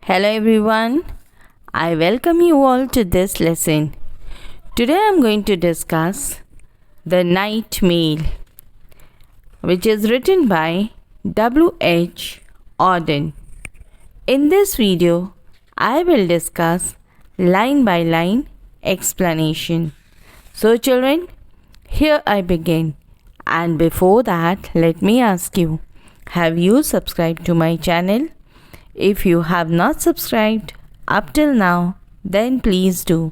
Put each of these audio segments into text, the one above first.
Hello everyone, I welcome you all to this lesson. Today I am going to discuss The Night Mail, which is written by W.H. Auden. In this video, I will discuss line by line explanation. So children, here I begin. And before that, let me ask you, have you subscribed to my channel? If you have not subscribed up till now, then please do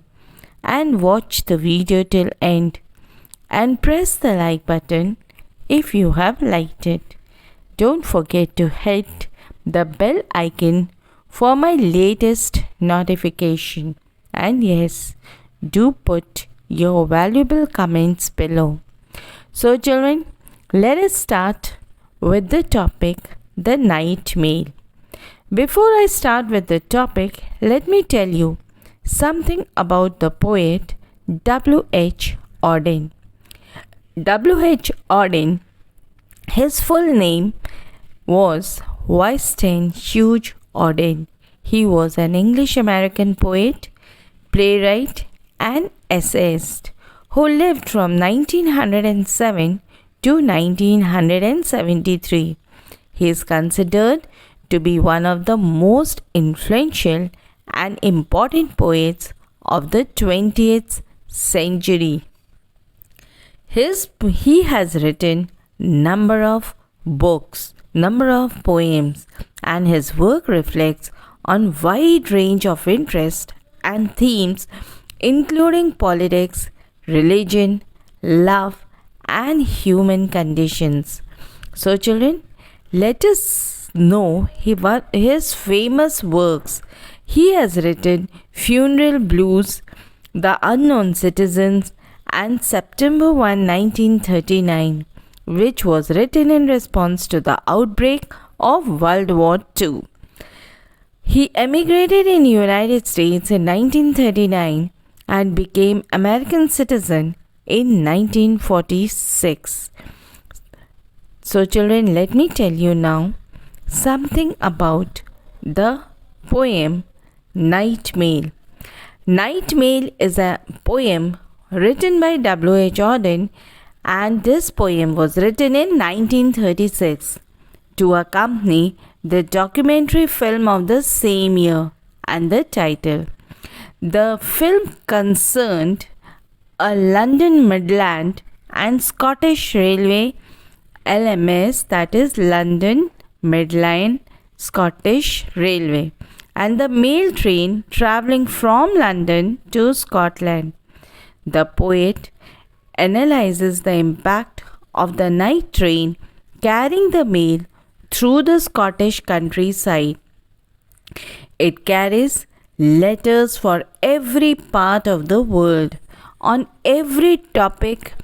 and watch the video till end and press the like button if you have liked it. Don't forget to hit the bell icon for my latest notification, and yes, do put your valuable comments below. So children, let us start with the topic, the night mail. Before I start with the topic, let me tell you something about the poet W.H. Auden. W.H. Auden, his full name was Winston Hugh Auden. He was an English-American poet, playwright and essayist who lived from 1907 to 1973. He is considered to be one of the most influential and important poets of the 20th century. He has written number of books, number of poems, and his work reflects on wide range of interest and themes including politics, religion, love, and human conditions. So children, let us know his famous works. He has written Funeral Blues, The Unknown Citizens, and September 1, 1939, which was written in response to the outbreak of World War II. He emigrated in the United States in 1939 and became American citizen in 1946. So children, let me tell you now something about the poem Night Mail. Night Mail is a poem written by W.H. Auden, and this poem was written in 1936 to accompany the documentary film of the same year and the title. The film concerned a London Midland and Scottish Railway LMS, that is London Midland Scottish Railway, and the mail train travelling from London to Scotland. The poet analyzes the impact of the night train carrying the mail through the Scottish countryside. It carries letters for every part of the world, on every topic,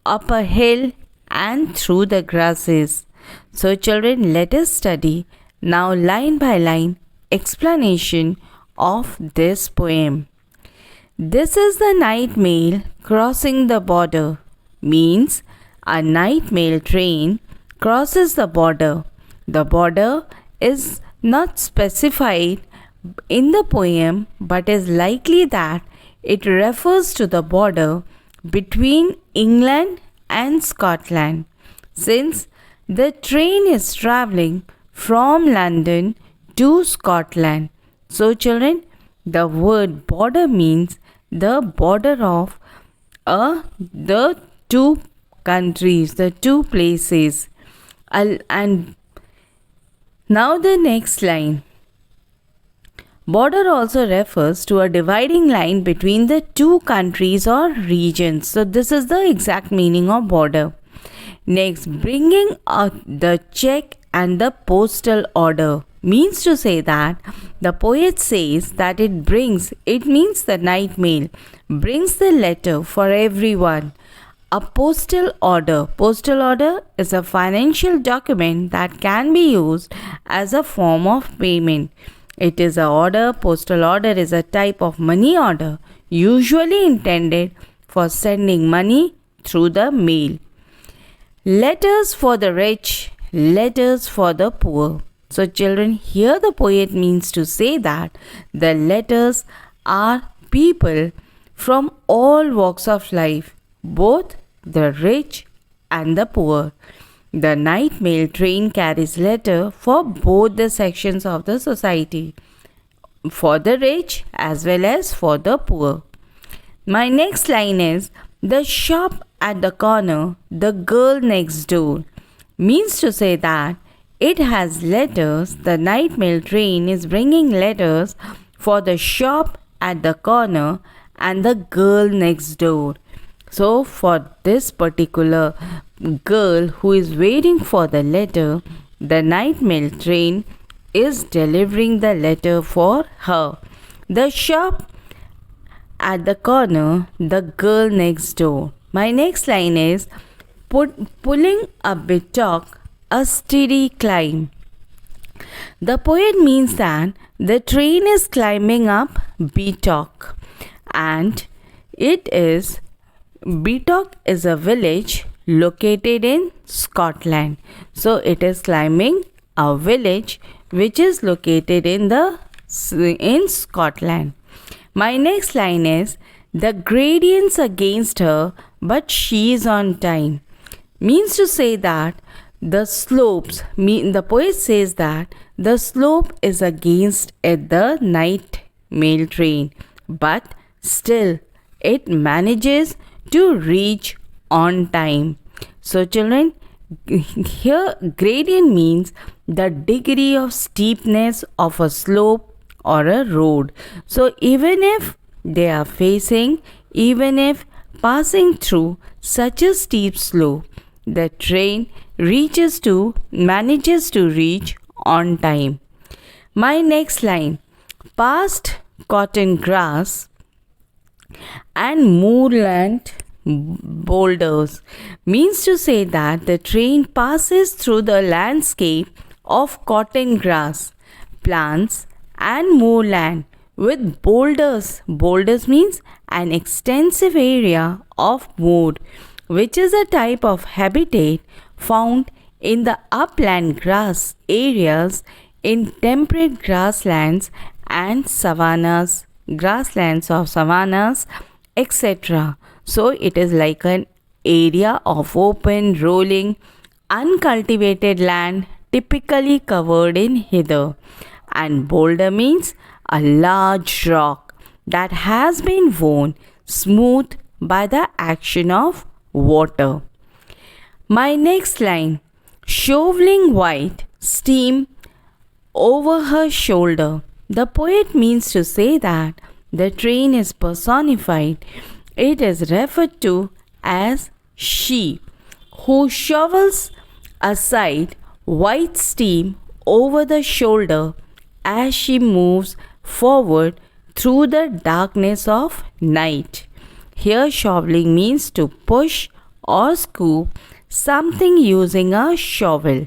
up a hill and through the grasses. So children, let us study now line by line explanation of this poem. This is the night mail crossing the border, means a night mail train crosses the border. The border is not specified in the poem, but is likely that it refers to the border between England and Scotland, since the train is travelling from London to Scotland. So children, the word border means the border of the two countries, the two places. And now the next line. Border also refers to a dividing line between the two countries or regions. So this is the exact meaning of border. Next, bringing the check and the postal order means to say that the poet says that it means the night mail brings the letter for everyone. A postal order is a financial document that can be used as a form of payment. It is postal order is a type of money order usually intended for sending money through the mail. Letters for the rich, letters for the poor. So children, here the poet means to say that the letters are people from all walks of life, both the rich and the poor. The night mail train carries letter for both the sections of the society, for the rich as well as for the poor. My next line is the shop at the corner, the girl next door, means to say that it has letters. The night mail train is bringing letters for the shop at the corner and the girl next door. So, for this particular girl who is waiting for the letter, the night mail train is delivering the letter for her. The shop at the corner, the girl next door. My next line is pulling a bittock, a steady climb. The poet means that the train is climbing up Bittock, and Bittock is a village located in Scotland. So it is climbing a village which is located in Scotland. My next line is the gradients against her, but she is on time. Means to say that the poet says that the slope is against the night mail train, but still it manages to reach on time. So children, here gradient means the degree of steepness of a slope or a road. So even if passing through such a steep slope, the train manages to reach on time. My next line, past cotton grass and moorland boulders, means to say that the train passes through the landscape of cotton grass, plants and moorland with boulders. Boulders means an extensive area of moor, which is a type of habitat found in the upland grass areas, in temperate grasslands and savannas, grasslands of savannas, etc. So it is like an area of open, rolling, uncultivated land typically covered in heather. And boulder means a large rock that has been worn smooth by the action of water. My next line, shoveling white steam over her shoulder. The poet means to say that the train is personified. It is referred to as she, who shovels aside white steam over the shoulder as she moves forward through the darkness of night. Here shoveling means to push or scoop something using a shovel.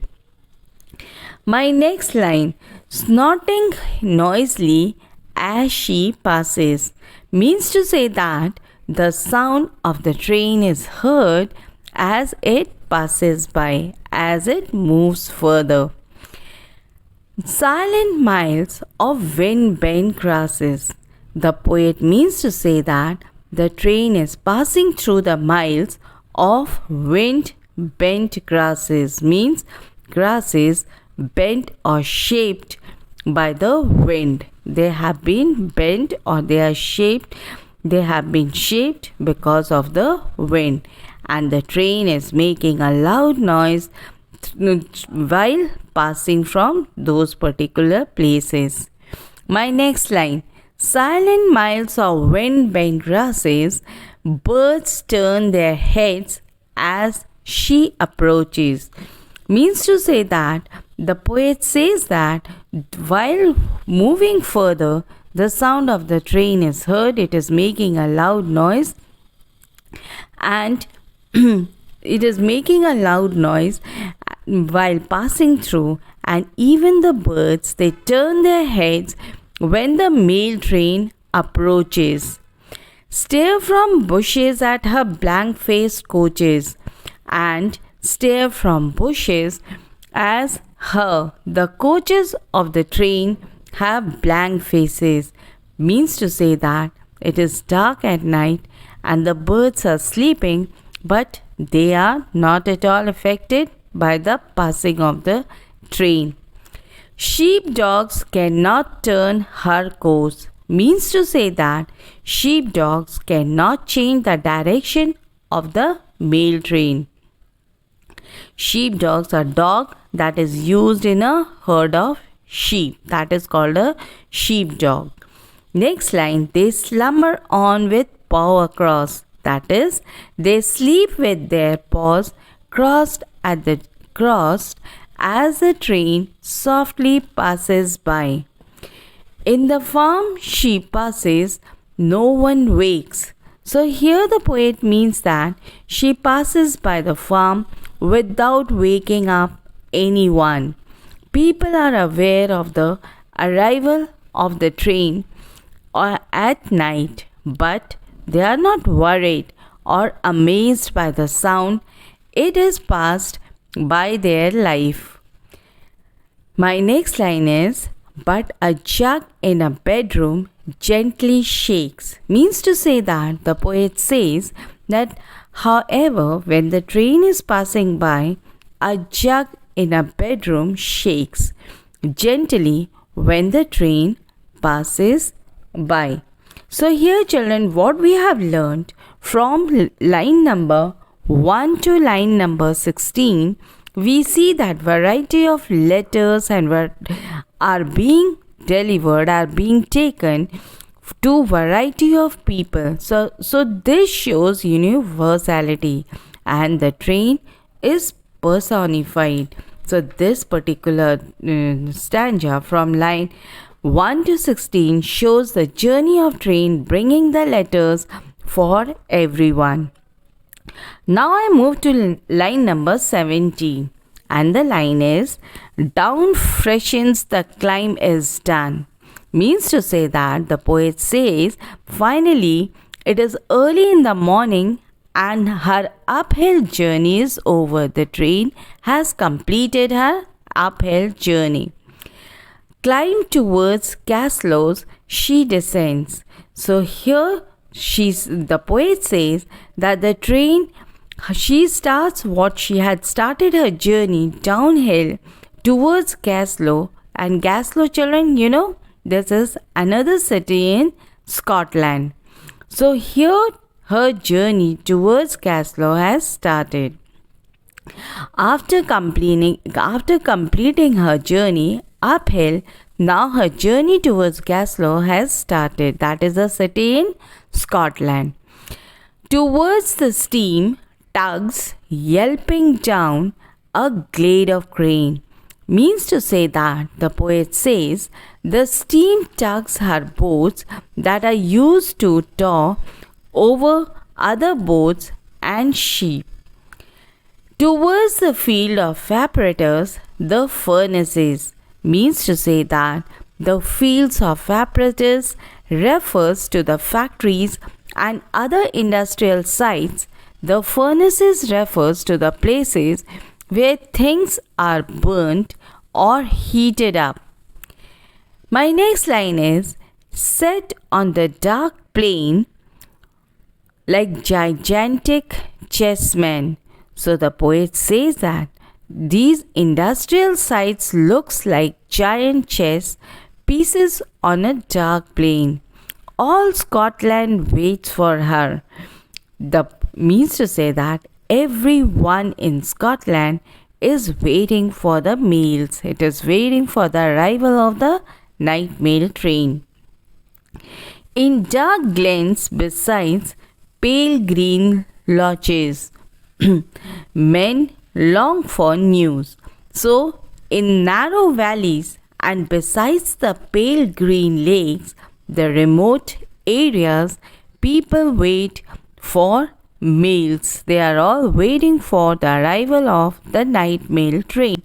My next line, snorting noisily as she passes, means to say that the sound of the train is heard as it passes by, as it moves further. Silent miles of wind-bent grasses. The poet means to say that the train is passing through the miles of wind-bent grasses, means grasses bent or shaped by the wind. They have been bent or they are shaped. They have been shaped because of the wind, and the train is making a loud noise while passing from those particular places. My next line, silent miles of wind-bent grasses, birds turn their heads as she approaches, means to say that the poet says that while moving further, the sound of the train is heard. It is making a loud noise, and it is making a loud noise while passing through, and even the birds, they turn their heads when the mail train approaches. Stare from bushes at her blank-faced coaches, and stare from bushes as The coaches of the train have blank faces, means to say that it is dark at night and the birds are sleeping, but they are not at all affected by the passing of the train. Sheepdogs cannot turn her course, means to say that sheepdogs cannot change the direction of the mail train. Sheepdogs are dog that is used in a herd of sheep. That is called a sheepdog. Next line, they slumber on with paw across. That is, they sleep with their paws crossed as the train softly passes by. In the farm she passes, no one wakes. So here the poet means that she passes by the farm without waking up anyone. People are aware of the arrival of the train at night, but they are not worried or amazed by the sound it is passed by their life. My next line is, but a jug in a bedroom gently shakes, means to say that the poet says that however when the train is passing by, a jug in a bedroom shakes gently when the train passes by. So here children, what we have learned from line number 1 to line number 16, we see that variety of letters are being delivered, are being taken to variety of people. So this shows universality, and the train is personified. So this particular stanza from line 1 to 16 shows the journey of train bringing the letters for everyone. Now I move to line number 17, and the line is, down freshens the climb is done, means to say that the poet says finally it is early in the morning and her uphill journey is over. The train has completed her uphill journey. Climb towards Caslows she descends. So here the poet says that the train, she had started her journey downhill towards Gaslow, and Gaslow children, this is another city in Scotland. So here her journey towards Gaslow has started. After completing her journey uphill, now her journey towards Gaslow has started. That is a city in Scotland. Towards the steam tugs yelping down a glade of grain, means to say that the poet says the steam tugs her boats that are used to tow over other boats and sheep. Towards the field of apparatus, the furnaces, means to say that the fields of apparatus refers to the factories and other industrial sites. The furnaces refers to the places where things are burnt or heated up. My next line is, set on the dark plain like gigantic chessmen. So the poet says that these industrial sites looks like giant chess pieces on a dark plain. All Scotland waits for her. The means to say that everyone in Scotland is waiting for the mails. It is waiting for the arrival of the night mail train. In dark glens besides pale green lodges, men long for news. So in narrow valleys and besides the pale green lakes, the remote areas, people wait for mails. They are all waiting for the arrival of the night mail train.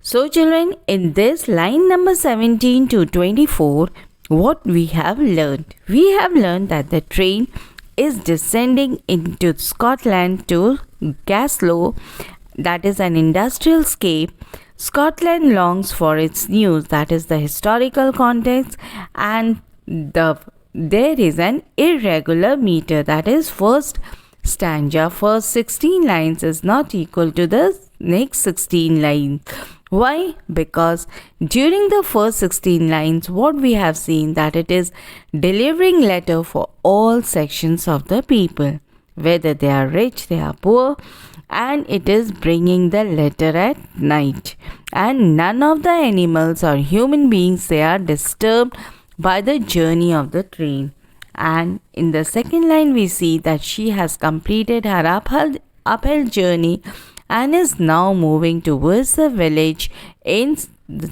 So children, in this line number 17 to 24, what we have learned? We have learned that the train is descending into Scotland to Gaslow that is an industrial scape, Scotland longs for its news, that is the historical context, and there is an irregular meter, that is first stanza, first 16 lines is not equal to the next 16 lines. Why? Because during the first 16 lines, what we have seen that it is delivering letter for all sections of the people, whether they are rich, they are poor, and it is bringing the letter at night. And none of the animals or human beings, they are disturbed by the journey of the train. And in the second line, we see that she has completed her uphill journey and is now moving towards the village in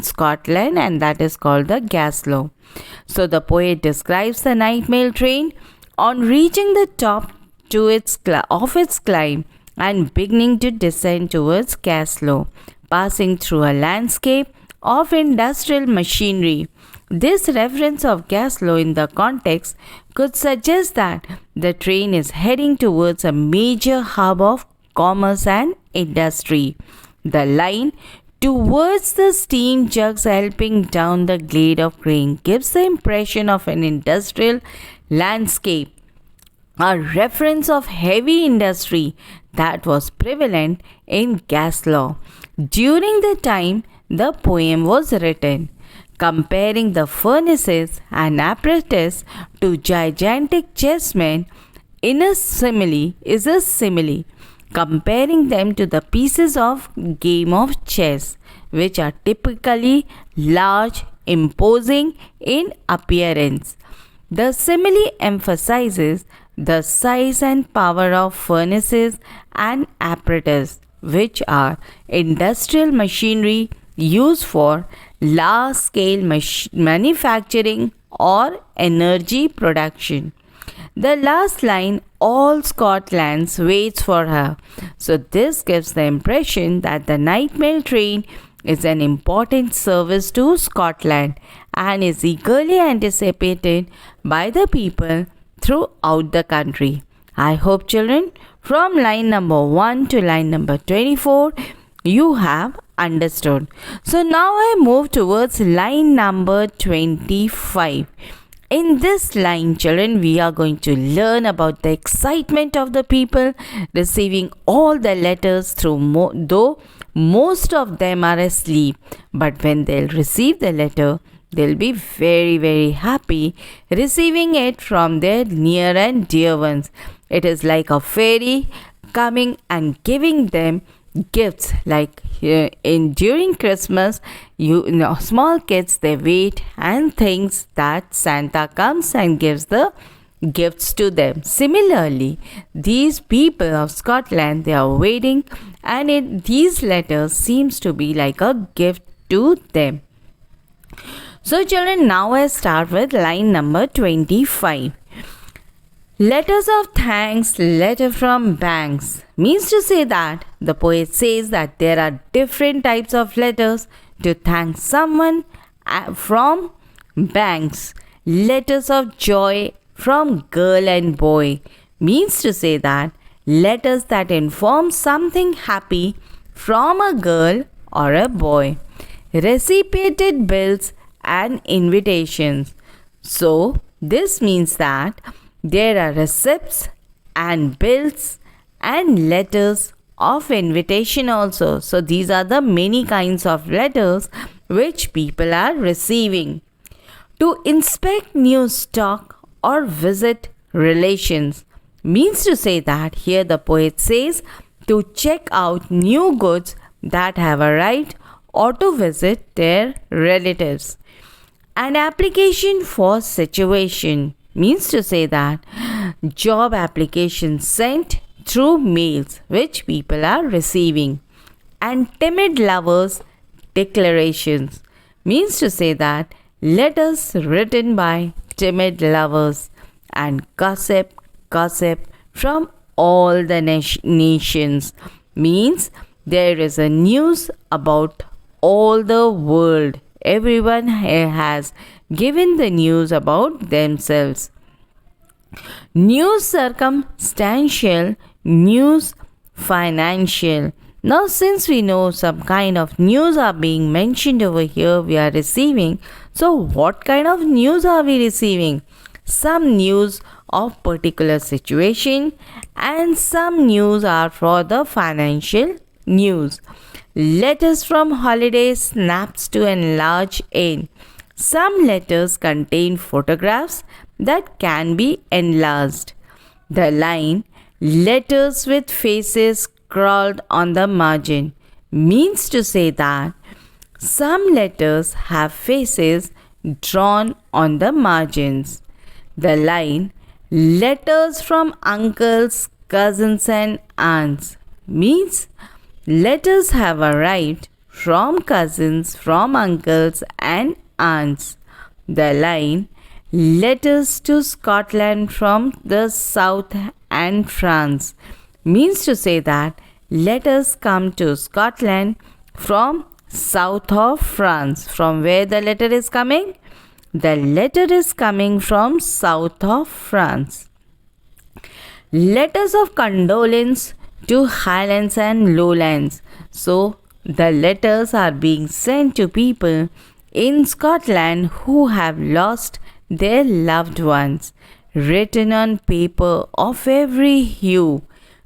Scotland, and that is called the Glasgow. So the poet describes the night mail train on reaching the top of its climb and beginning to descend towards Glasgow, passing through a landscape of industrial machinery. This reference of Glasgow in the context could suggest that the train is heading towards a major hub of commerce and industry. The line towards the steam jugs helping down the glade of grain gives the impression of an industrial landscape, a reference of heavy industry that was prevalent in Glasgow during the time the poem was written. Comparing the furnaces and apparatus to gigantic chessmen in a simile is a simile, comparing them to the pieces of game of chess, which are typically large, imposing in appearance. The simile emphasizes the size and power of furnaces and apparatus, which are industrial machinery used for large-scale manufacturing or energy production. The last line, all Scotland waits for her. So this gives the impression that the night mail train is an important service to Scotland and is eagerly anticipated by the people throughout the country. I hope, children, from line number 1 to line number 24, you have understood. So now I move towards line number 25. In this line, children, we are going to learn about the excitement of the people receiving all the letters though most of them are asleep. But when they'll receive the letter, they'll be very, very happy receiving it from their near and dear ones. It is like a fairy coming and giving them gifts, like during Christmas, small kids, they wait and thinks that Santa comes and gives the gifts to them. Similarly, these people of Scotland, they are waiting, and these letters seems to be like a gift to them. So children, now I start with line number 25. Letters of thanks, letter from banks, means to say that the poet says that there are different types of letters to thank someone from banks. Letters of joy from girl and boy, means to say that letters that inform something happy from a girl or a boy. Reciprocated bills and invitations. So this means that there are receipts and bills and letters of invitation also. So these are the many kinds of letters which people are receiving. To inspect new stock or visit relations, means to say that here the poet says to check out new goods that have arrived or to visit their relatives. An application for situation, means to say that job applications sent through mails which people are receiving. And timid lovers declarations, means to say that letters written by timid lovers. And gossip from all the nations, means there is a news about all the world. Everyone has given the news about themselves. News circumstantial, news financial, Now, since we know some kind of news are being mentioned over here, we are receiving. So, what kind of news are we receiving? Some news of particular situation and some news are for the financial news. Letters from holidays snaps to enlarge in. Some letters contain photographs that can be enlarged. The line letters with faces scrawled on the margin means to say that some letters have faces drawn on the margins. The line letters from uncles, cousins, and aunts means letters have arrived from cousins, from uncles, and aunts. The line letters to Scotland from the south and France means to say that letters come to Scotland from south of France. From where the letter is coming? The letter is coming from south of France. Letters of condolence to Highlands and Lowlands. So, the letters are being sent to people in Scotland who have lost their loved ones, written on paper of every hue,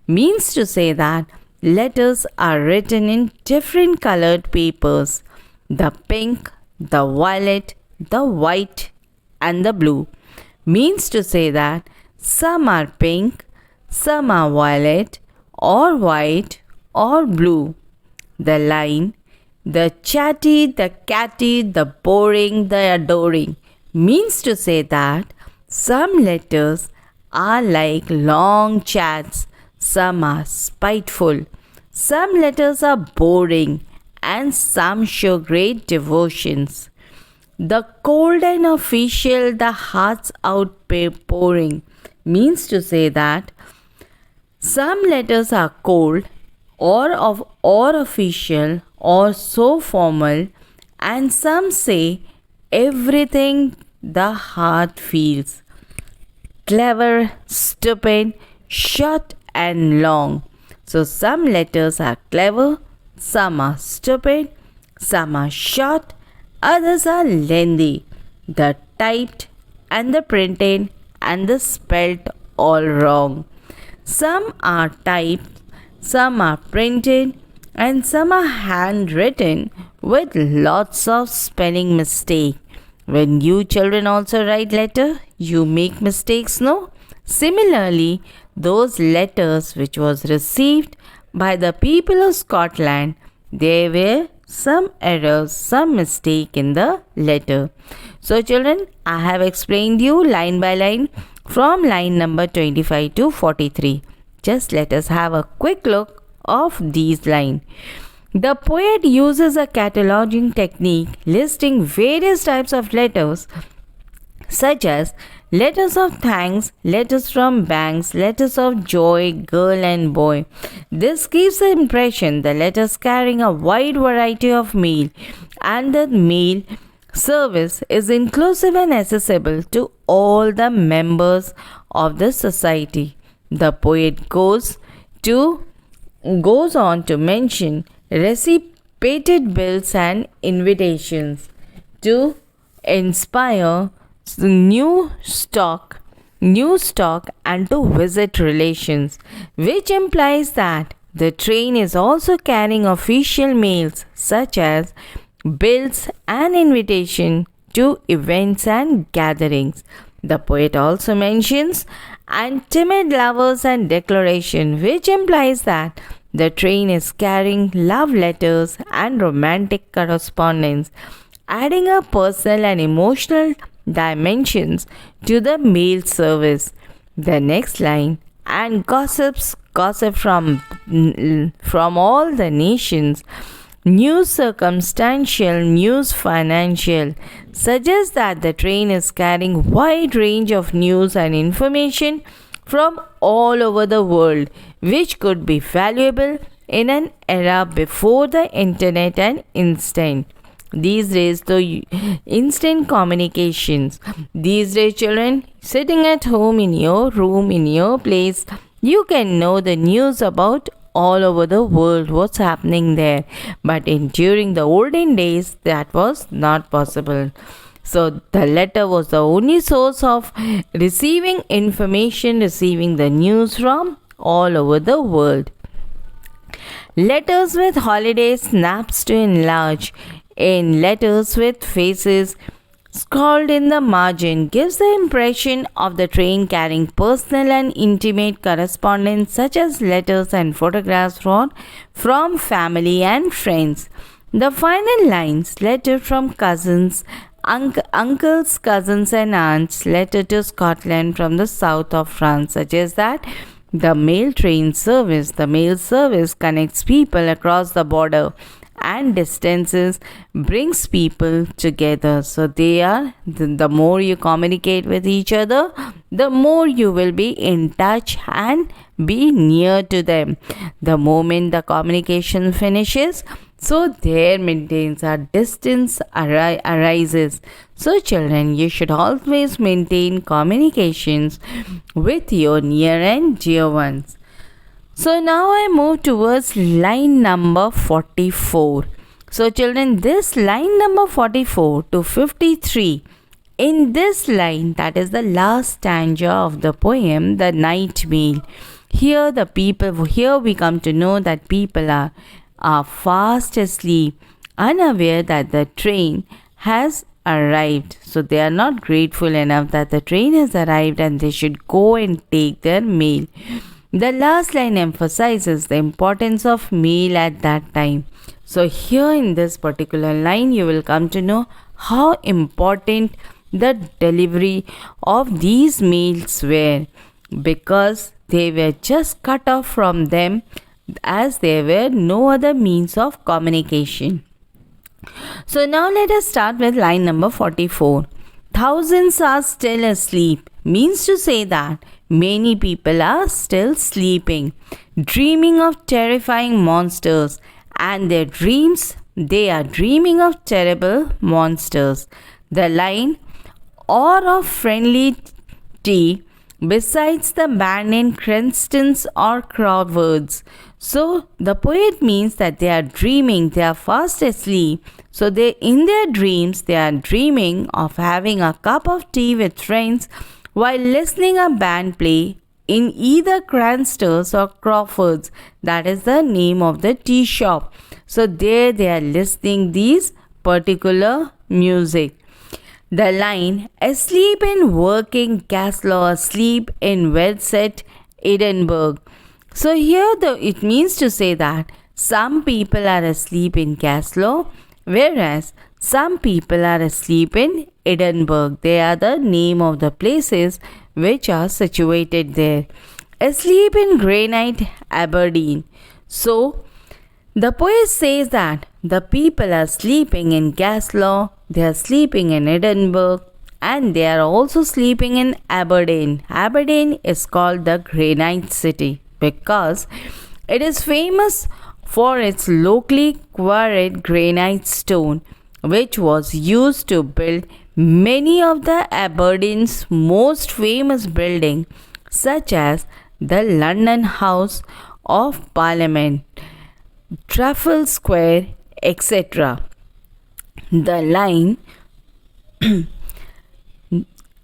means to say that letters are written in different colored papers: the pink, the violet, the white, and the blue. Means to say that some are pink, some are violet, or white, or blue. The line, the chatty, the catty, the boring, the adoring, means to say that some letters are like long chats, some are spiteful, some letters are boring, and some show great devotions. The cold and official, the hearts out pouring, means to say that some letters are cold or official or so formal, and some say everything the heart feels. Clever, stupid, short, and long. So some letters are clever, some are stupid, some are short, others are lengthy. The typed and the printed and the spelt all wrong. Some are typed, some are printed, and some are handwritten with lots of spelling mistake. When you children also write letter, you make mistakes, no? Similarly, those letters which was received by the people of Scotland, there were some errors, some mistake in the letter. So children, I have explained you line by line from line number 25 to 43. Just let us have a quick look of these lines. The poet uses a cataloging technique listing various types of letters such as letters of thanks, letters from banks, letters of joy, girl and boy. This gives the impression the letters carrying a wide variety of mail, and the mail service is inclusive and accessible to all the members of the society. The poet goes on to mention reciprocated bills and invitations to inspire new stock and to visit relations, which implies that the train is also carrying official mails such as bills and invitation to events and gatherings. The poet also mentions and timid lovers and declaration, which implies that the train is carrying love letters and romantic correspondence, adding a personal and emotional dimensions to the mail service. The next line, and gossip from all the nations, news circumstantial, news financial, suggests that the train is carrying wide range of news and information from all over the world, which could be valuable in an era before the internet and these days the instant communications. These days children, sitting at home in your room, in your place, you can know the news about all over the world what's happening there. But during the olden days, that was not possible. So the letter was the only source of receiving information, receiving the news from all over the world. Letters with holiday snaps to enlarge. In letters with faces scrawled in the margin gives the impression of the train carrying personal and intimate correspondence such as letters and photographs from family and friends. The final lines, letter from cousins, uncles, cousins and aunts, letter to Scotland from the south of France, suggest that the mail service connects people across the border and distances, brings people together. So the more you communicate with each other, the more you will be in touch and be near to them. The moment the communication finishes, so there maintains a distance arises. So children, you should always maintain communications with your near and dear ones. So now I move towards line number 44. So children, this line number 44 to 53, in this line, that is the last stanza of the poem, The Night Mail. Here we come to know that people are fast asleep, unaware that the train has arrived. So they are not grateful enough that the train has arrived and they should go and take their mail. The last line emphasizes the importance of mail at that time. So here in this particular line, you will come to know how important the delivery of these mails were, because they were just cut off from them as there were no other means of communication. So now let us start with line number 44. Thousands are still asleep means to say that many people are still sleeping, dreaming of terrifying monsters, and they are dreaming of terrible monsters. The line, or of friendly tea, besides the band in Cranston's or Crawford's. So the poet means that they are dreaming, they are fast asleep. So in their dreams, they are dreaming of having a cup of tea with friends while listening a band play in either Cranston's or Crawford's. That is the name of the tea shop. So there they are listening these particular music. The line, asleep in working Castle, asleep in Wedset, Edinburgh. So here it means to say that some people are asleep in Castle, whereas some people are asleep in Edinburgh. They are the name of the places which are situated there. Asleep in Granite, Aberdeen. So the poet says that the people are sleeping in Glasgow, they are sleeping in Edinburgh, and they are also sleeping in Aberdeen. Aberdeen is called the Granite City because it is famous for its locally quarried granite stone, which was used to build many of the Aberdeen's most famous buildings, such as the London House of Parliament, Trafalgar Square, etc. The line,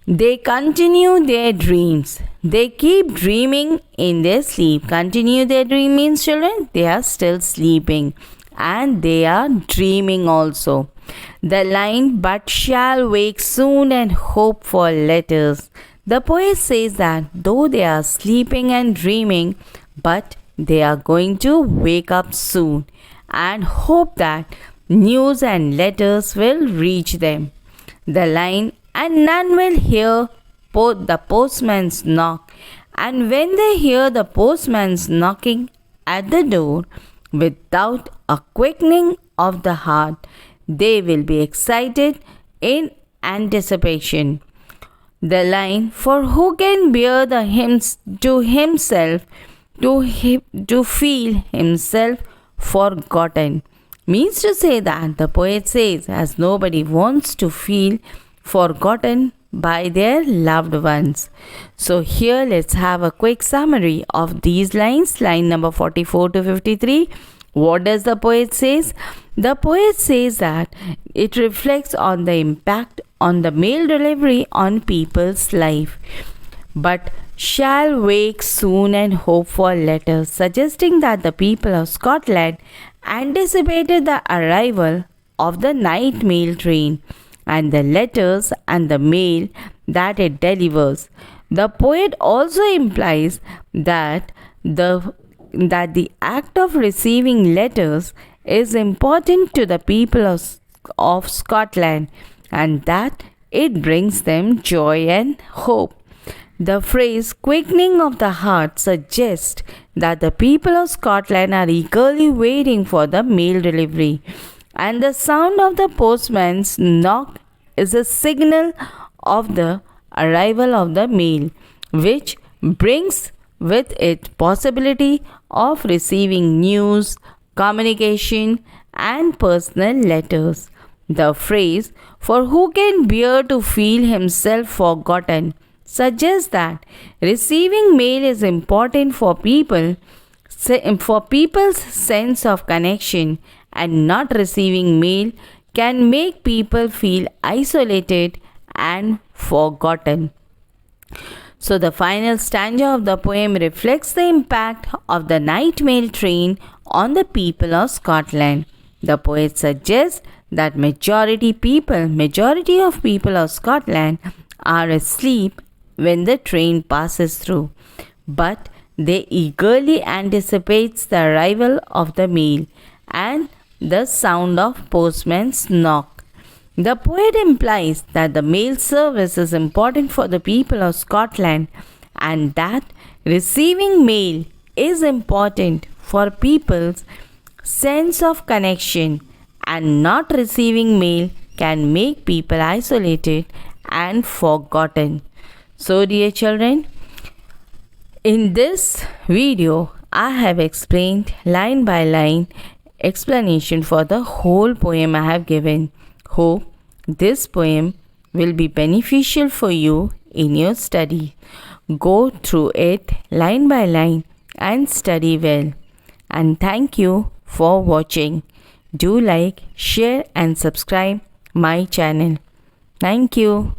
they continue their dreams. They keep dreaming in their sleep. Continue their dream means, children, they are still sleeping and they are dreaming also. The line, but shall wake soon and hope for letters. The poet says that though they are sleeping and dreaming, but they are going to wake up soon and hope that news and letters will reach them. The line, and none will hear the postman's knock. And when they hear the postman's knocking at the door without a quickening of the heart, they will be excited in anticipation. The line, for who can bear the hymns to himself, to feel himself forgotten, means to say that the poet says, as nobody wants to feel forgotten by their loved ones. So here let's have a quick summary of these lines, line number 44 to 53. What does the poet says? The poet says that it reflects on the impact on the mail delivery on people's life. But shall wake soon and hope for letters, suggesting that the people of Scotland anticipated the arrival of the night mail train and the letters and the mail that it delivers. The poet also implies that the act of receiving letters is important to the people of Scotland and that it brings them joy and hope. The phrase quickening of the heart suggests that the people of Scotland are eagerly waiting for the mail delivery, and the sound of the postman's knock is a signal of the arrival of the mail, which brings with it possibility of receiving news, communication, and personal letters. The phrase, "for who can bear to feel himself forgotten," suggests that receiving mail is important for people's sense of connection, and not receiving mail can make people feel isolated and forgotten. So the final stanza of the poem reflects the impact of the night mail train on the people of Scotland. The poet suggests that majority of people of Scotland are asleep when the train passes through, but they eagerly anticipates the arrival of the mail and the sound of postman's knock. The poet implies that the mail service is important for the people of Scotland and that receiving mail is important for people's sense of connection, and not receiving mail can make people isolated and forgotten. So dear children, in this video I have explained line by line explanation for the whole poem I have given. Hope this poem will be beneficial for you in your study. Go through it line by line and study well. And thank you for watching. Do like, share and subscribe my channel. Thank you.